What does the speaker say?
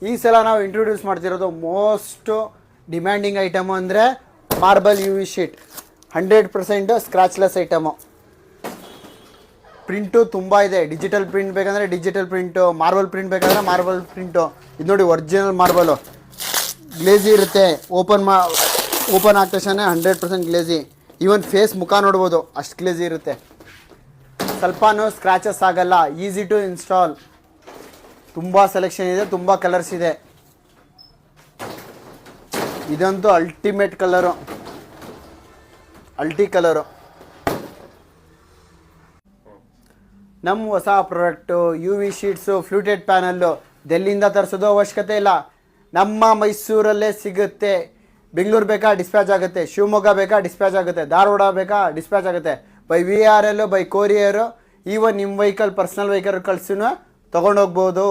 ಈ ಸಲ ನಾವು ಇಂಟ್ರೊಡ್ಯೂಸ್ ಮಾಡ್ತಿರೋದು ಮೋಸ್ಟ್ ಡಿಮ್ಯಾಂಡಿಂಗ್ ಐಟಮು ಅಂದರೆ marble UV sheet. 100% scratchless item. Print ತುಂಬ ಇದೆ. ಡಿಜಿಟಲ್ ಪ್ರಿಂಟ್ ಬೇಕಂದರೆ ಡಿಜಿಟಲ್ ಪ್ರಿಂಟು, ಮಾರ್ಬಲ್ ಪ್ರಿಂಟ್ ಬೇಕಾದರೆ ಮಾರ್ಬಲ್ ಪ್ರಿಂಟು. ಇದು ನೋಡಿ ಒರಿಜಿನಲ್ ಮಾರ್ಬಲು. ಗ್ಲೇಜಿ ಇರುತ್ತೆ. ಓಪನ್ ಆದ ತಕ್ಷಣ 100% ಗ್ಲೇಜಿ. ಈವನ್ ಫೇಸ್ ಮುಖ ನೋಡ್ಬೋದು, ಅಷ್ಟು ಗ್ಲೇಜಿ ಇರುತ್ತೆ. ಸ್ವಲ್ಪನೂ ಸ್ಕ್ರ್ಯಾಚಸ್ ಆಗಲ್ಲ. Easy to install. ತುಂಬ ಸೆಲೆಕ್ಷನ್ ಇದೆ, ತುಂಬ ಕಲರ್ಸ್ ಇದೆ. ಇದಂತೂ ಅಲ್ಟಿಮೇಟ್ ಕಲರು, ಕಲರು. ನಮ್ಮ ಹೊಸ product UV sheets, fluted panel ಡೆಲ್ಲಿಯಿಂದ ತರಿಸೋದು ಅವಶ್ಯಕತೆ ಇಲ್ಲ. ನಮ್ಮ ಮೈಸೂರಲ್ಲೇ ಸಿಗುತ್ತೆ. ಬೆಂಗಳೂರು ಬೇಕಾ ಡಿಸ್ಪ್ಯಾಚ್ ಆಗುತ್ತೆ, ಶಿವಮೊಗ್ಗ ಬೇಕಾ ಡಿಸ್ಪ್ಯಾಚ್ ಆಗುತ್ತೆ, ಧಾರವಾಡ ಬೇಕಾ ಡಿಸ್ಪ್ಯಾಚ್ ಆಗುತ್ತೆ. By VRL, by courier, even ನಿಮ್ಮ ವೆಹಿಕಲ್, ಪರ್ಸ್ನಲ್ ವೆಹಿಕಲ್ ಕಳ್ಸಿನೂ ತೊಗೊಂಡೋಗ್ಬೋದು.